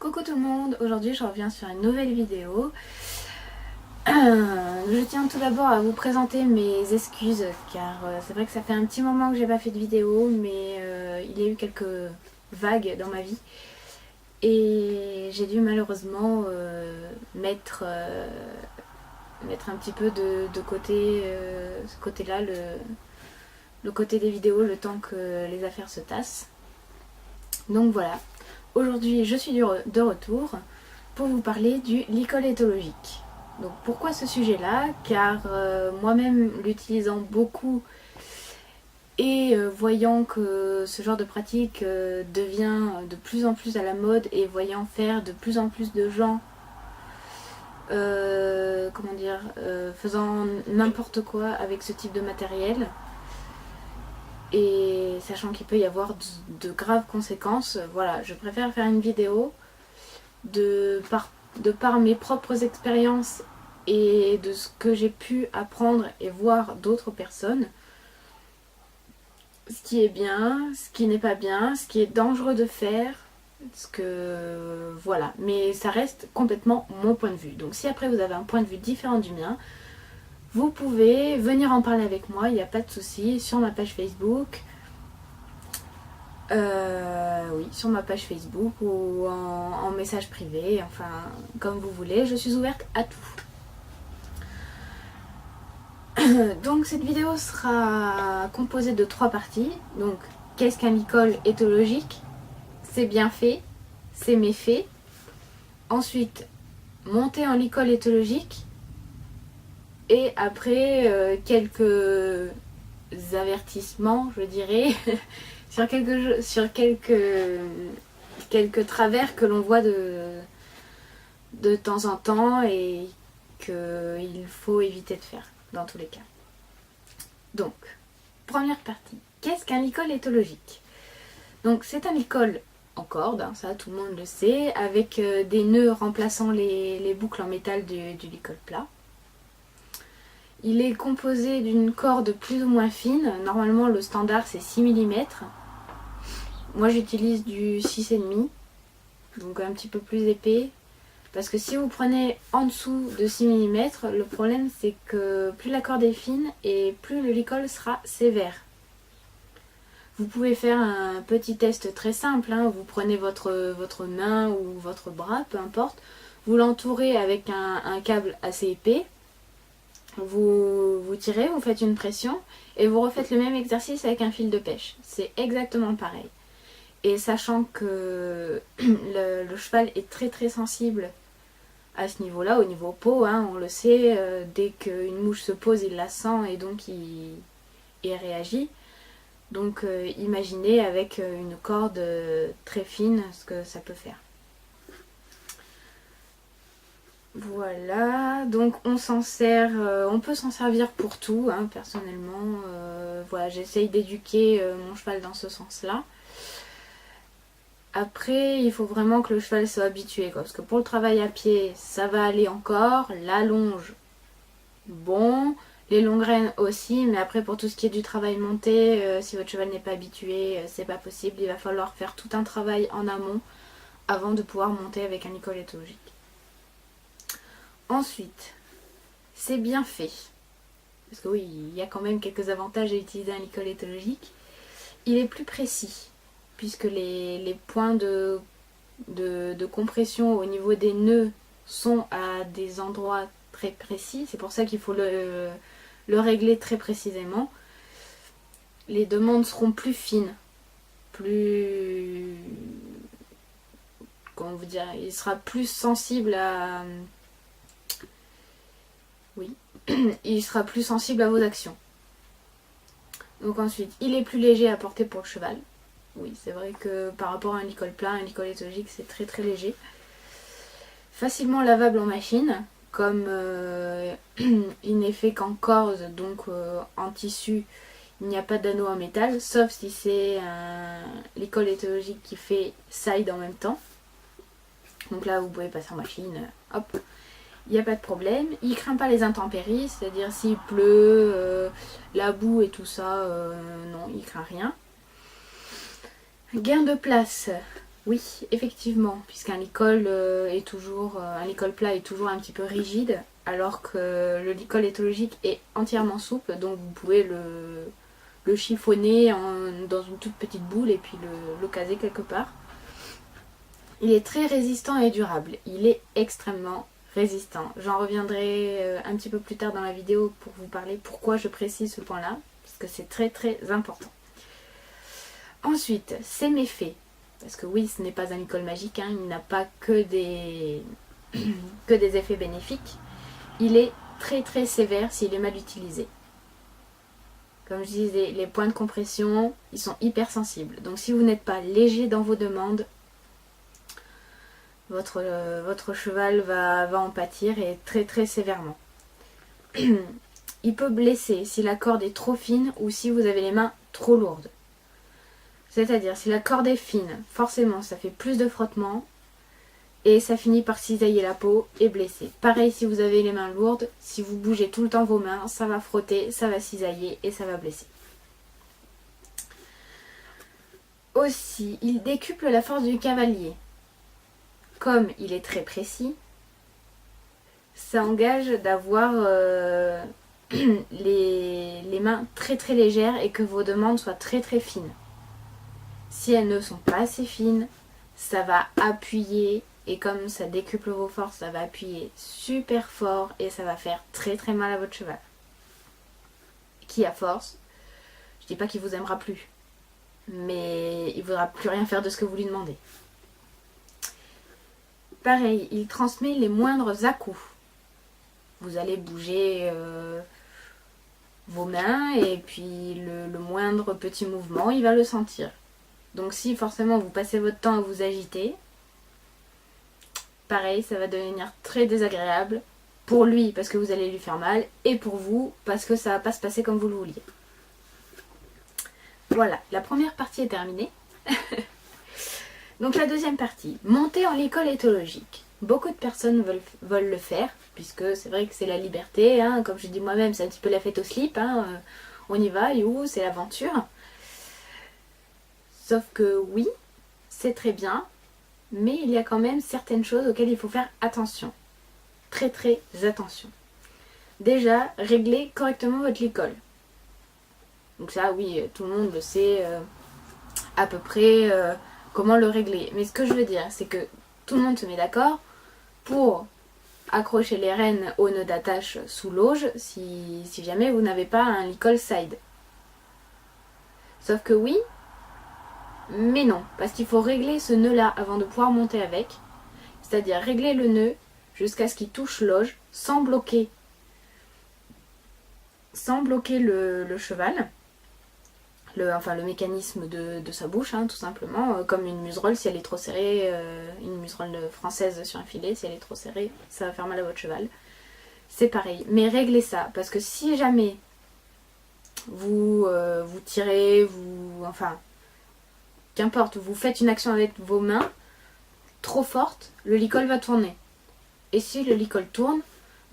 Coucou tout le monde, aujourd'hui je reviens sur une nouvelle vidéo. Je tiens tout d'abord à vous présenter mes excuses car c'est vrai que ça fait un petit moment que j'ai pas fait de vidéo, mais il y a eu quelques vagues dans ma vie et j'ai dû malheureusement mettre un petit peu de côté ce côté-là, le côté des vidéos, le temps que les affaires se tassent. Donc voilà. Aujourd'hui, je suis de retour pour vous parler du licol éthologique. Donc pourquoi ce sujet-là? Car moi-même l'utilisant beaucoup et voyant que ce genre de pratique devient de plus en plus à la mode et voyant faire de plus en plus de gens faisant n'importe quoi avec ce type de matériel, et sachant qu'il peut y avoir de graves conséquences, voilà, je préfère faire une vidéo de par mes propres expériences et de ce que j'ai pu apprendre et voir d'autres personnes, ce qui est bien, ce qui n'est pas bien, ce qui est dangereux de faire, voilà, mais ça reste complètement mon point de vue. Donc si après vous avez un point de vue différent du mien, vous pouvez venir en parler avec moi, il n'y a pas de souci, sur ma page Facebook. Oui, sur ma page Facebook ou en message privé, enfin, comme vous voulez, je suis ouverte à tout. Donc cette vidéo sera composée de 3 parties. Donc, qu'est-ce qu'un licol éthologique? Ses bienfaits, ses méfaits. Ensuite, monter en licol éthologique. Et après, quelques avertissements, je dirais, sur quelques travers que l'on voit de temps en temps et qu'il faut éviter de faire, dans tous les cas. Donc, première partie. Qu'est-ce qu'un licol éthologique? Donc, c'est un licol en corde, hein, ça tout le monde le sait, avec des nœuds remplaçant les boucles en métal du licol plat. Il est composé d'une corde plus ou moins fine. Normalement, le standard, c'est 6 mm. Moi, j'utilise du 6,5, donc un petit peu plus épais. Parce que si vous prenez en dessous de 6 mm, le problème, c'est que plus la corde est fine et plus le licol sera sévère. Vous pouvez faire un petit test très simple, hein. Vous prenez votre main ou votre bras, peu importe. Vous l'entourez avec un câble assez épais. Vous tirez, vous faites une pression et vous refaites le même exercice avec un fil de pêche. C'est exactement pareil. Et sachant que le cheval est très très sensible à ce niveau-là, au niveau peau, hein, on le sait, dès qu'une mouche se pose, il la sent et donc il réagit. Donc imaginez avec une corde très fine ce que ça peut faire. Voilà, donc on s'en sert, on peut s'en servir pour tout, hein, personnellement. Voilà, j'essaye d'éduquer mon cheval dans ce sens-là. Après, il faut vraiment que le cheval soit habitué, quoi, parce que pour le travail à pied, ça va aller encore. La longe, bon, les longues rênes aussi, mais après pour tout ce qui est du travail monté, si votre cheval n'est pas habitué, c'est pas possible. Il va falloir faire tout un travail en amont avant de pouvoir monter avec un licol éthologique. Ensuite, c'est bien fait. Parce que oui, il y a quand même quelques avantages à utiliser un licol éthologique. Il est plus précis, puisque les points de compression au niveau des nœuds sont à des endroits très précis. C'est pour ça qu'il faut le régler très précisément. Les demandes seront plus fines, comment vous dire, il sera plus sensible à... Oui, il sera plus sensible à vos actions. Donc ensuite, il est plus léger à porter pour le cheval. Oui, c'est vrai que par rapport à un licol plat, un licol éthologique, c'est très très léger. Facilement lavable en machine, comme il n'est fait qu'en corde, donc en tissu, il n'y a pas d'anneau en métal, sauf si c'est un licol éthologique qui fait side en même temps. Donc là, vous pouvez passer en machine, hop. Il n'y a pas de problème, il craint pas les intempéries, c'est-à-dire s'il pleut, la boue et tout ça, non, il craint rien. Gain de place, Oui, effectivement, puisqu'un licol un licol plat est toujours un petit peu rigide, alors que le licol éthologique est entièrement souple, donc vous pouvez le chiffonner dans une toute petite boule et puis le caser quelque part. Il est très résistant et durable. Il est extrêmement résistant. J'en reviendrai un petit peu plus tard dans la vidéo pour vous parler pourquoi je précise ce point-là, parce que c'est très très important. Ensuite, ses méfaits. Parce que oui, ce n'est pas un licol magique, hein, il n'a pas que des effets bénéfiques. Il est très très sévère s'il est mal utilisé. Comme je disais, les points de compression, ils sont hypersensibles. Donc si vous n'êtes pas léger dans vos demandes, votre cheval va en pâtir et très très sévèrement. Il peut blesser si la corde est trop fine ou si vous avez les mains trop lourdes. C'est-à-dire, si la corde est fine, forcément ça fait plus de frottement et ça finit par cisailler la peau et blesser. Pareil si vous avez les mains lourdes, si vous bougez tout le temps vos mains, ça va frotter, ça va cisailler et ça va blesser. Aussi, il décuple la force du cavalier. Comme il est très précis, ça engage d'avoir les mains très très légères et que vos demandes soient très très fines. Si elles ne sont pas assez fines, ça va appuyer et comme ça décuple vos forces, ça va appuyer super fort et ça va faire très très mal à votre cheval. Qui à force, je dis pas qu'il vous aimera plus, mais il ne voudra plus rien faire de ce que vous lui demandez. Pareil, il transmet les moindres à-coups. Vous allez bouger vos mains et puis le moindre petit mouvement, il va le sentir. Donc si forcément vous passez votre temps à vous agiter, pareil, ça va devenir très désagréable pour lui parce que vous allez lui faire mal et pour vous parce que ça va pas se passer comme vous le vouliez. Voilà, la première partie est terminée. Donc la deuxième partie, monter en licol éthologique. Beaucoup de personnes veulent le faire, puisque c'est vrai que c'est la liberté, hein, comme je dis moi-même, c'est un petit peu la fête au slip, hein, on y va, youhou, c'est l'aventure. Sauf que oui, c'est très bien, mais il y a quand même certaines choses auxquelles il faut faire attention. Très très attention. Déjà, réglez correctement votre licol. Donc ça, oui, tout le monde le sait à peu près comment le régler. Mais ce que je veux dire, c'est que tout le monde se met d'accord pour accrocher les rênes au nœud d'attache sous l'auge si jamais vous n'avez pas un licol side. Sauf que oui, mais non, parce qu'il faut régler ce nœud-là avant de pouvoir monter avec. C'est-à-dire régler le nœud jusqu'à ce qu'il touche l'auge sans bloquer le cheval. Le mécanisme de sa bouche, hein, tout simplement, comme une muserolle, si elle est trop serrée, une muserolle française sur un filet, si elle est trop serrée, ça va faire mal à votre cheval. C'est pareil, mais réglez ça, parce que si jamais vous tirez, qu'importe, vous faites une action avec vos mains trop forte, le licol va tourner. Et si le licol tourne,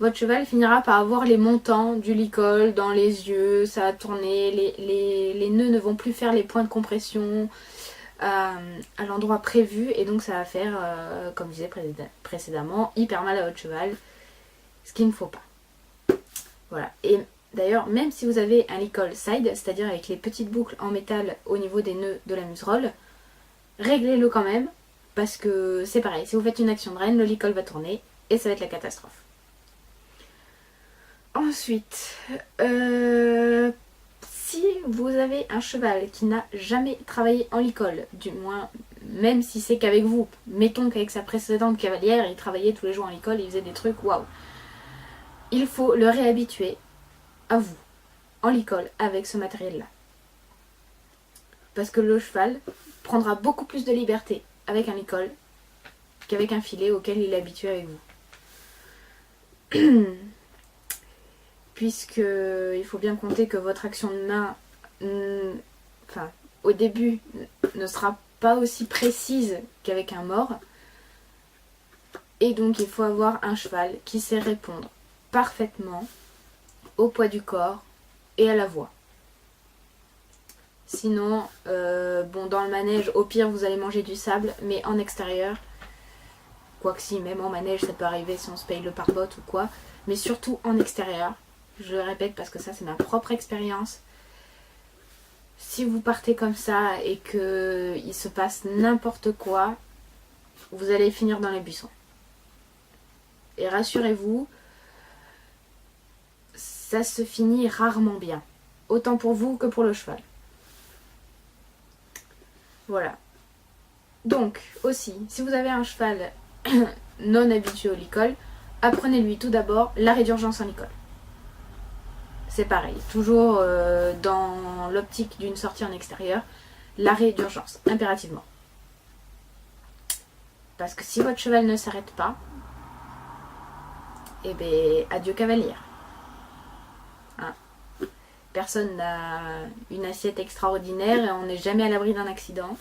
votre cheval finira par avoir les montants du licol dans les yeux, ça va tourner, les nœuds ne vont plus faire les points de compression à l'endroit prévu et donc ça va faire, comme je disais précédemment, hyper mal à votre cheval, ce qu'il ne faut pas. Voilà, et d'ailleurs, même si vous avez un licol side, c'est-à-dire avec les petites boucles en métal au niveau des nœuds de la muserolle, réglez-le quand même, parce que c'est pareil, si vous faites une action de rêne, le licol va tourner et ça va être la catastrophe. Ensuite, si vous avez un cheval qui n'a jamais travaillé en licol, du moins, même si c'est qu'avec vous, mettons qu'avec sa précédente cavalière, il travaillait tous les jours en licol, il faisait des trucs, waouh. Il faut le réhabituer à vous, en licol, avec ce matériel-là. Parce que le cheval prendra beaucoup plus de liberté avec un licol qu'avec un filet auquel il est habitué avec vous. Puisque il faut bien compter que votre action de main, au début, ne sera pas aussi précise qu'avec un mors. Et donc il faut avoir un cheval qui sait répondre parfaitement au poids du corps et à la voix. Sinon, bon, dans le manège, au pire, vous allez manger du sable, mais en extérieur, quoique si, même en manège, ça peut arriver si on se paye le pare-botte ou quoi, mais surtout en extérieur. Je le répète parce que ça, c'est ma propre expérience. Si vous partez comme ça et qu'il se passe n'importe quoi, vous allez finir dans les buissons. Et rassurez-vous, ça se finit rarement bien. Autant pour vous que pour le cheval. Voilà. Donc, aussi, si vous avez un cheval non habitué au licol, apprenez-lui tout d'abord l'arrêt d'urgence en licol. C'est pareil, toujours dans l'optique d'une sortie en extérieur, l'arrêt d'urgence, impérativement. Parce que si votre cheval ne s'arrête pas, eh bien, adieu cavalière. Hein. Personne n'a une assiette extraordinaire et on n'est jamais à l'abri d'un accident.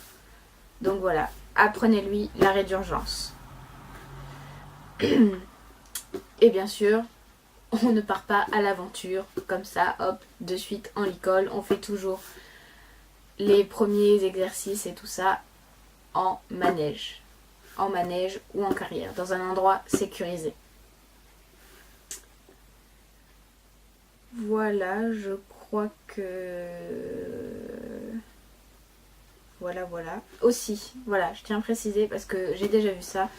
Donc voilà, apprenez-lui l'arrêt d'urgence. Et bien sûr, on ne part pas à l'aventure comme ça, hop, de suite en licol. On fait toujours les premiers exercices et tout ça en manège. En manège ou en carrière, dans un endroit sécurisé. Voilà, je crois que... Voilà. Aussi, voilà, je tiens à préciser parce que j'ai déjà vu ça.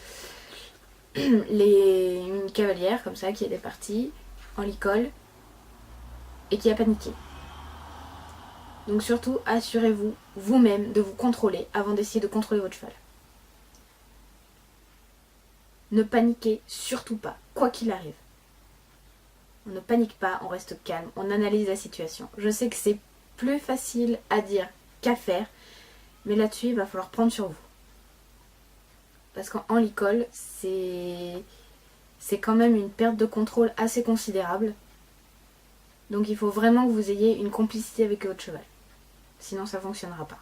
Une cavalière comme ça qui était partie en licol et qui a paniqué. Donc surtout, assurez-vous vous-même de vous contrôler avant d'essayer de contrôler votre cheval. Ne paniquez surtout pas, quoi qu'il arrive. On ne panique pas, on reste calme, on analyse la situation. Je sais que c'est plus facile à dire qu'à faire, mais là-dessus, il va falloir prendre sur vous. Parce qu'en licol, c'est quand même une perte de contrôle assez considérable. Donc il faut vraiment que vous ayez une complicité avec votre cheval. Sinon, ça ne fonctionnera pas.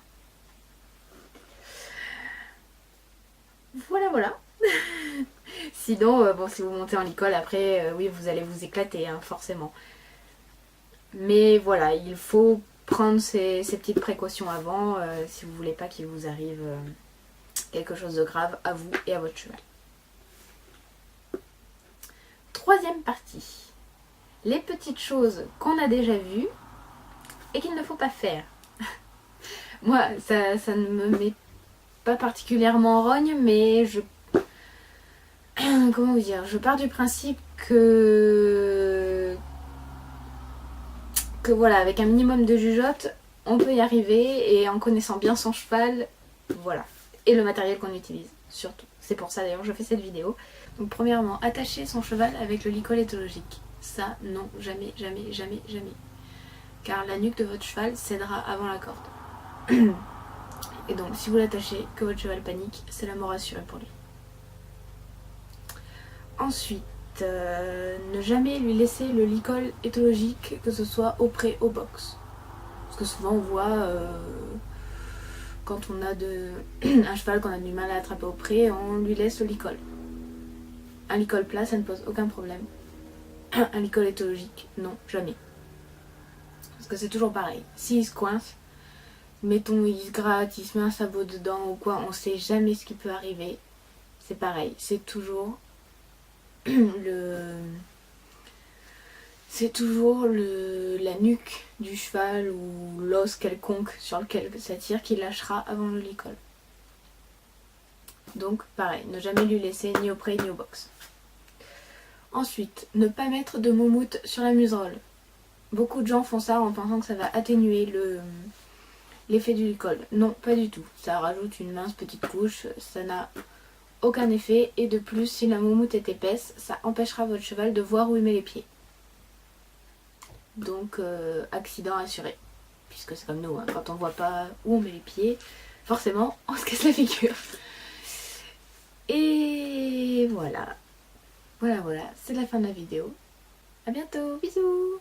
Voilà. Sinon, bon, si vous montez en licol, après, oui, vous allez vous éclater, hein, forcément. Mais voilà, il faut prendre ces petites précautions avant, si vous voulez pas qu'il vous arrive quelque chose de grave à vous et à votre cheval. Troisième partie. Les petites choses qu'on a déjà vues et qu'il ne faut pas faire. Moi, ça ne me met pas particulièrement en rogne, mais comment vous dire, je pars du principe que voilà, avec un minimum de jugeote, on peut y arriver et en connaissant bien son cheval, voilà. Et le matériel qu'on utilise, surtout. C'est pour ça d'ailleurs je fais cette vidéo. Donc premièrement, attacher son cheval avec le licol éthologique. Ça, non, jamais. Car la nuque de votre cheval cédera avant la corde. Et donc si vous l'attachez, que votre cheval panique, c'est la mort assurée pour lui. Ensuite, ne jamais lui laisser le licol éthologique, que ce soit au pré, au box. Parce que souvent on voit, quand on a un cheval qu'on a du mal à attraper au pré, on lui laisse le licol. Un licol plat, ça ne pose aucun problème. Un licol éthologique, non, jamais. Parce que c'est toujours pareil. S'il se coince, mettons il se gratte, il se met un sabot dedans ou quoi, on sait jamais ce qui peut arriver. C'est pareil, c'est toujours la nuque du cheval ou l'os quelconque sur lequel ça tire qui lâchera avant le licol. Donc pareil, ne jamais lui laisser ni au pré ni au box. Ensuite, ne pas mettre de moumoute sur la muserolle. Beaucoup de gens font ça en pensant que ça va atténuer l'effet du licol. Non, pas du tout. Ça rajoute une mince petite couche, ça n'a aucun effet. Et de plus, si la moumoute est épaisse, ça empêchera votre cheval de voir où il met les pieds. Donc, accident assuré. Puisque c'est comme nous, hein, quand on voit pas où on met les pieds, forcément, on se casse la figure. Et voilà. Voilà, c'est la fin de la vidéo. A bientôt, bisous.